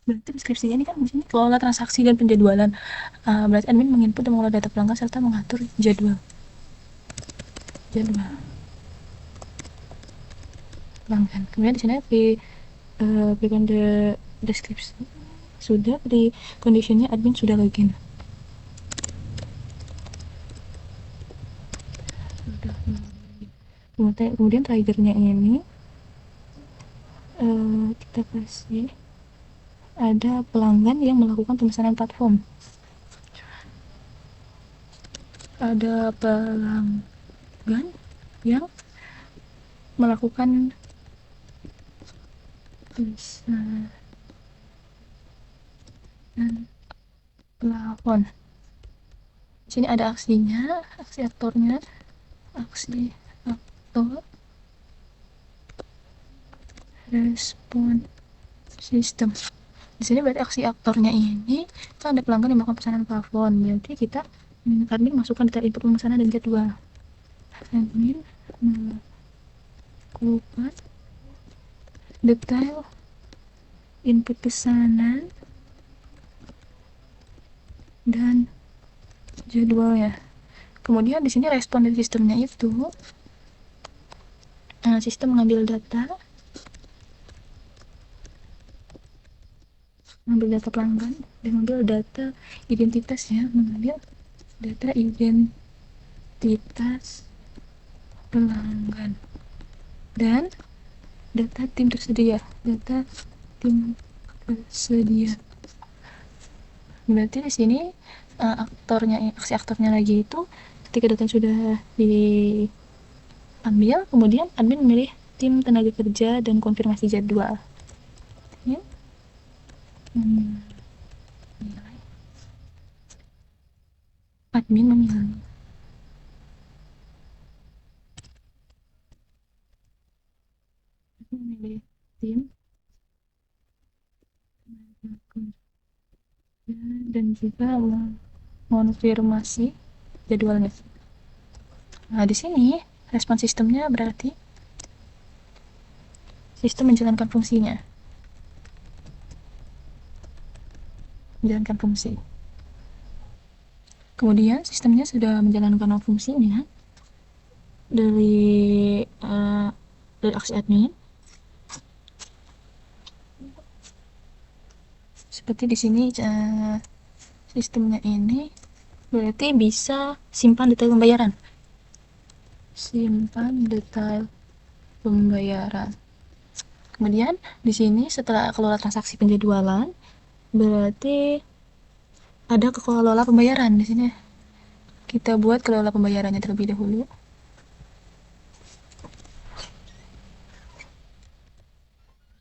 berarti deskripsinya ini kan di sini kelola transaksi dan penjadwalan. Berarti admin menginput dan mengelola data pelanggan serta mengatur jadwal pelanggan. Kemudian di sini berikan deskripsi sudah di conditionnya admin sudah login. Kemudian triggernya ini kita kasih ada pelanggan yang melakukan pemesanan platform. Ada pelanggan yang melakukan pemesanan plafon. Di sini ada aksinya, aksi aktornya, aksi aktor respon sistem. Di sini berarti aksi aktornya ini kan ada pelanggan yang melakukan pesanan plafon, berarti kita admin masukkan detail input pemesanan dan jadwal. Admin melakukan detail input pesanan dan jadwalnya. Kemudian di sini respon dari sistemnya itu sistem mengambil data pelanggan dan mengambil data identitas ya, mengambil data identitas pelanggan dan data tim tersedia. Berarti di sini aksi aktornya lagi itu ketika data sudah diambil, kemudian admin memilih tim tenaga kerja dan konfirmasi jadwal. Ya. Admin memilih tim dan juga mengonfirmasi jadwalnya. Nah, di sini respon sistemnya berarti sistem menjalankan fungsinya. Menjalankan fungsi. Kemudian sistemnya sudah menjalankan fungsinya dari aksi admin. Seperti di sini sistemnya ini berarti bisa simpan detail pembayaran. Simpan detail pembayaran. Kemudian di sini setelah kelola transaksi penjadwalan berarti ada kelola pembayaran. Di sini kita buat kelola pembayarannya terlebih dahulu.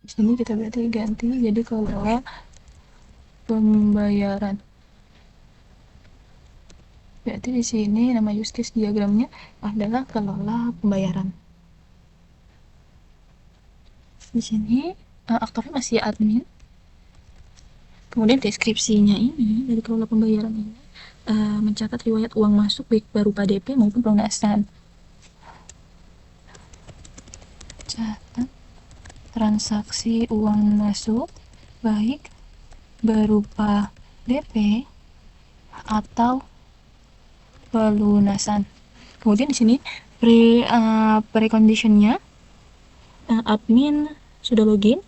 Di sini kita berarti ganti jadi kelola pembayaran. Berarti di sini nama use case diagramnya adalah kelola pembayaran. Di sini aktornya masih admin. Kemudian deskripsinya ini dari kelola pembayaran ini mencatat riwayat uang masuk baik berupa DP maupun pelunasan. Catat transaksi uang masuk baik berupa DP atau pelunasan. Kemudian di sini preconditionnya admin sudah login.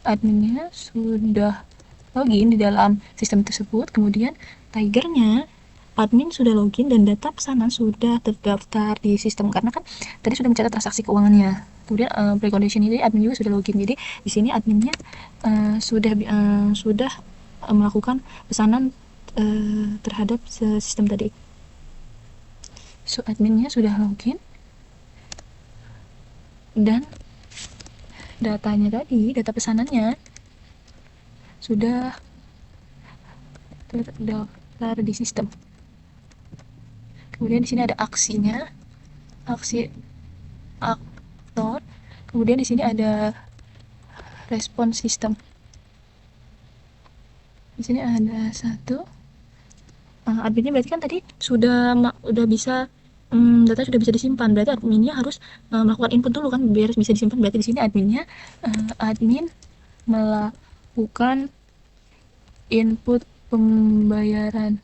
Adminnya sudah login di dalam sistem tersebut. Kemudian triggernya admin sudah login dan data pesanan sudah terdaftar di sistem karena kan tadi sudah mencatat transaksi keuangannya. Kemudian precondition ini admin juga sudah login. Jadi di sini adminnya sudah melakukan pesanan terhadap sistem tadi. So adminnya sudah login dan datanya tadi, data pesanannya sudah terdaftar di sistem. Kemudian di sini ada aksinya, aksi aktor. Kemudian di sini ada respon sistem. Di sini ada satu. Adminnya berarti kan tadi sudah bisa data sudah bisa disimpan, berarti adminnya harus melakukan input dulu kan biar bisa disimpan. Berarti di sini adminnya admin melakukan input pembayaran.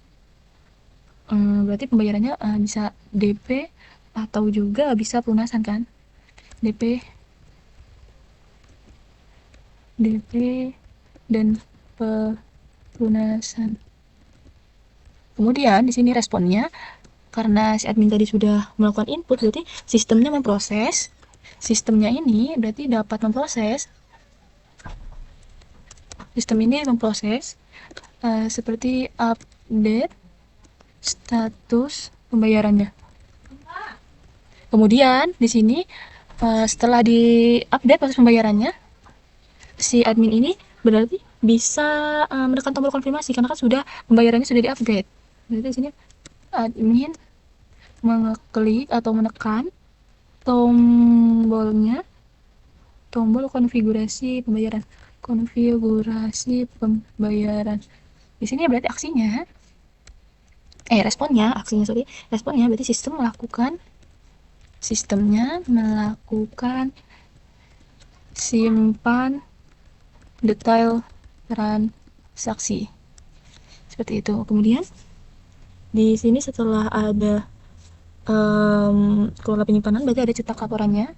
Berarti pembayarannya bisa DP atau juga bisa pelunasan kan? DP dan pelunasan. Kemudian di sini responnya karena si admin tadi sudah melakukan input, berarti sistemnya memproses. Sistemnya ini berarti dapat memproses. Sistem ini memproses seperti update status pembayarannya. Kemudian di sini setelah di-update proses pembayarannya, si admin ini berarti bisa menekan tombol konfirmasi karena kan sudah pembayarannya sudah di-update. Berarti di sini admin mengeklik atau menekan tombolnya tombol konfigurasi pembayaran. Konfigurasi pembayaran. Di sini berarti responnya berarti sistemnya melakukan simpan detail transaksi. Seperti itu. Kemudian di sini setelah ada kelola penyimpanan berarti ada cetak laporannya.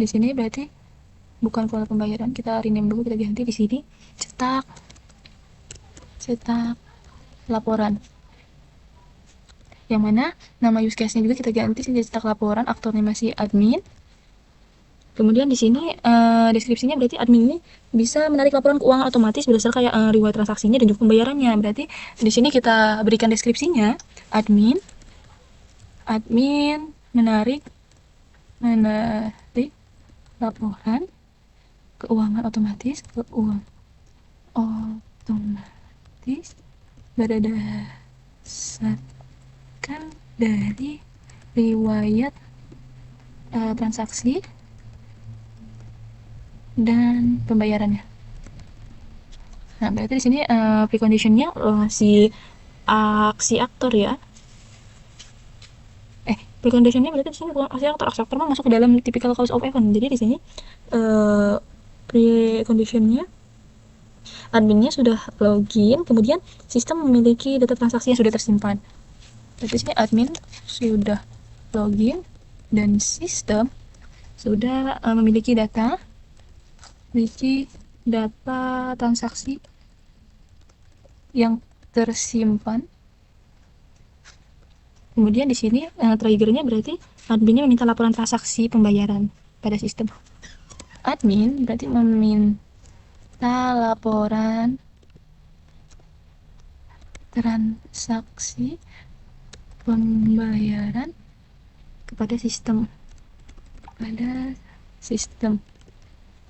Di sini berarti bukan kelola pembayaran, kita rename dulu, kita ganti di sini cetak laporan, yang mana nama use case-nya juga kita ganti jadi cetak laporan, aktornya masih admin. Kemudian di sini deskripsinya berarti admin ini bisa menarik laporan keuangan otomatis berdasarkan kayak riwayat transaksinya dan juga pembayarannya. Berarti di sini kita berikan deskripsinya, admin menarik laporan keuangan otomatis berdasarkan dari riwayat transaksi dan pembayarannya. Nah, berarti di sini preconditionnya si aksi aktor ya. Preconditionnya berarti di sini bukan aksi aktor. Aksi aktor mah masuk ke dalam typical cause of event. Jadi di sini preconditionnya adminnya sudah login, kemudian sistem memiliki data transaksi yang sudah tersimpan. Berarti di sini admin sudah login dan sistem sudah memiliki data transaksi yang tersimpan. Kemudian di sini triggernya berarti adminnya meminta laporan transaksi pembayaran pada sistem. Admin berarti meminta laporan transaksi pembayaran kepada sistem.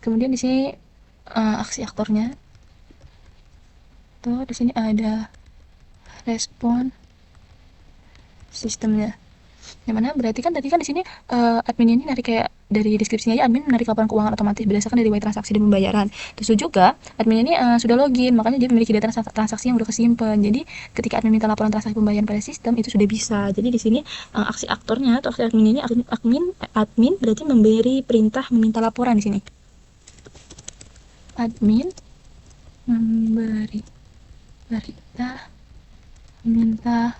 Kemudian di sini aksi aktornya. Tuh di sini ada respon sistemnya. Yang mana berarti kan tadi kan di sini admin ini narik kayak dari deskripsinya aja, admin menarik laporan keuangan otomatis berdasarkan dari riwayat transaksi dan pembayaran. Terus juga admin ini sudah login, makanya dia memiliki data transaksi yang udah kesimpan. Jadi ketika admin minta laporan transaksi pembayaran pada sistem itu sudah bisa. Jadi di sini aksi aktornya atau aksi admin ini admin berarti memberi perintah meminta laporan di sini. Admin memberi perintah meminta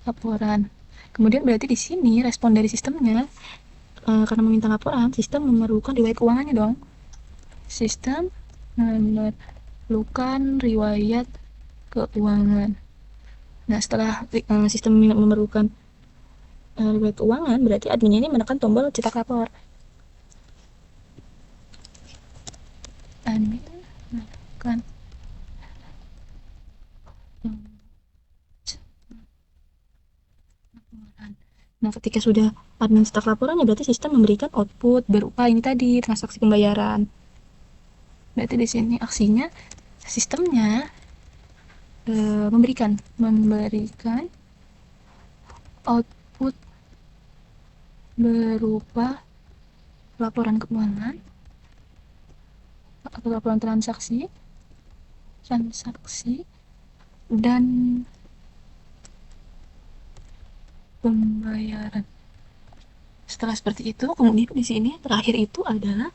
laporan. Kemudian berarti di sini respon dari sistemnya karena meminta laporan, sistem memerlukan riwayat keuangannya dong. Sistem memerlukan riwayat keuangan. Nah, setelah sistem memerlukan riwayat keuangan, berarti admin ini menekan tombol cetak lapor. Admin menekan Nah, ketika sudah admin cetak laporannya, berarti sistem memberikan output berupa ini tadi, transaksi pembayaran. Berarti di sini aksinya, sistemnya memberikan output berupa laporan keuangan atau laporan transaksi dan pembayaran. Setelah seperti itu, kemudian di sini terakhir itu adalah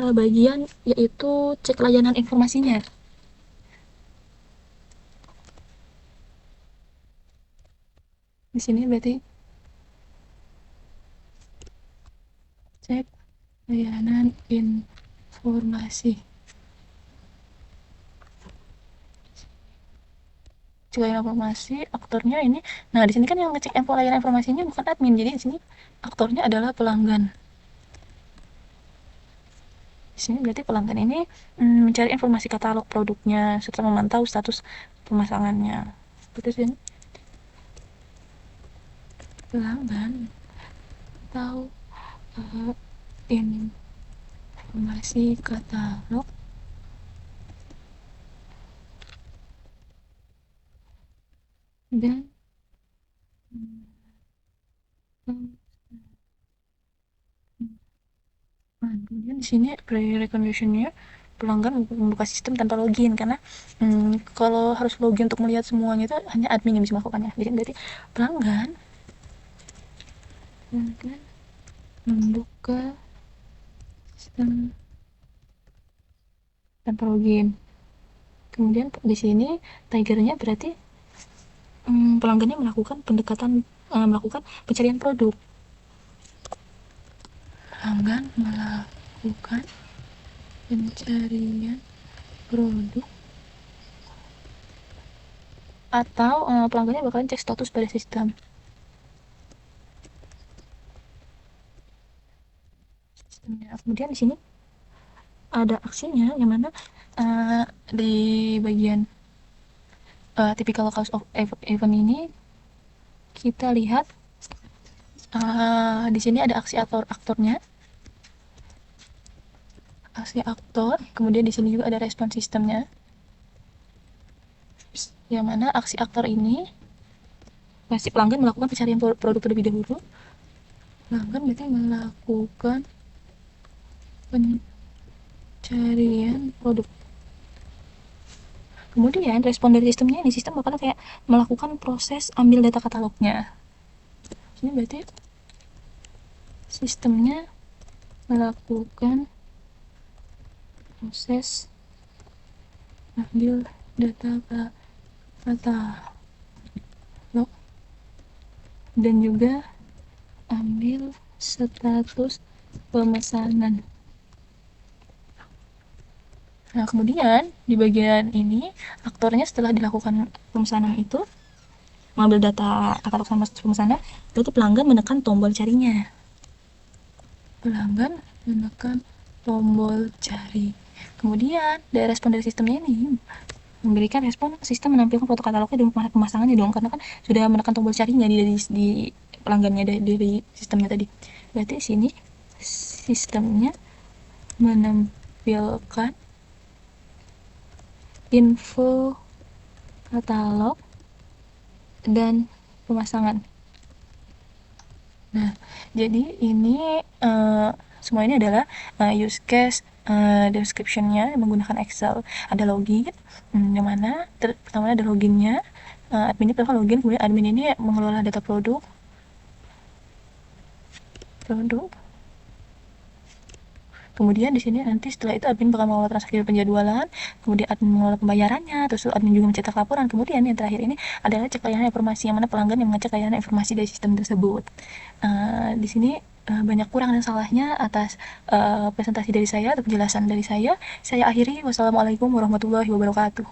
bagian yaitu cek layanan informasinya. Di sini berarti cek layanan informasi. Cek layanan informasi, aktornya ini. Nah, di sini kan yang ngecek layanan informasinya bukan admin. Jadi di sini aktornya adalah pelanggan. Di sini berarti pelanggan ini mencari informasi katalog produknya serta memantau status pemasangannya. Seperti sini. Pelanggan tahu informasi katalog dan Kemudian di sini pre-recognition-nya pelanggan membuka sistem tanpa login karena kalau harus login untuk melihat semuanya itu hanya admin yang bisa melakukannya. Jadi berarti pelanggan membuka sistem tanpa login. Kemudian di sini triggernya berarti pelanggannya melakukan melakukan pencarian produk. Pelanggan melakukan pencarian produk atau pelanggannya bakalan cek status pada sistem. Kemudian di sini ada aksinya yang mana di bagian typical cause of event ini kita lihat di sini ada aksi aktornya, kemudian di sini juga ada respon sistemnya, yang mana aksi aktor ini pasti pelanggan melakukan pencarian produk terlebih dahulu. Pelanggan berarti melakukan pencarian produk. Kemudian respon dari sistemnya ini, sistem bakal kayak melakukan proses ambil data katalognya. Ini berarti sistemnya melakukan proses ambil data katalog dan juga ambil status pemesanan. Nah, kemudian di bagian ini aktornya setelah dilakukan pemesanan itu mengambil data katalog sama pemesanan, berarti pelanggan menekan tombol carinya. Pelanggan menekan tombol cari. Kemudian dari respon dari sistemnya ini memberikan respon sistem menampilkan foto katalognya dan pemasangannya dong, karena kan sudah menekan tombol carinya di pelanggannya dari sistemnya tadi. Berarti di sini sistemnya menampilkan info katalog dan pemasangan. Nah, jadi ini semua ini adalah use case description-nya menggunakan Excel. Ada login, yang mana pertama ada loginnya, adminnya pertama login, kemudian admin ini mengelola data produk. Kemudian di sini nanti setelah itu admin bakal mengelola transaksi penjadwalan, kemudian admin mengelola pembayarannya, terus admin juga mencetak laporan. Kemudian yang terakhir ini adalah cek layanan informasi, yang mana pelanggan yang mengecek layanan informasi dari sistem tersebut. Di sini banyak kurang dan salahnya atas presentasi dari saya atau penjelasan dari saya. Saya akhiri. Wassalamualaikum warahmatullahi wabarakatuh.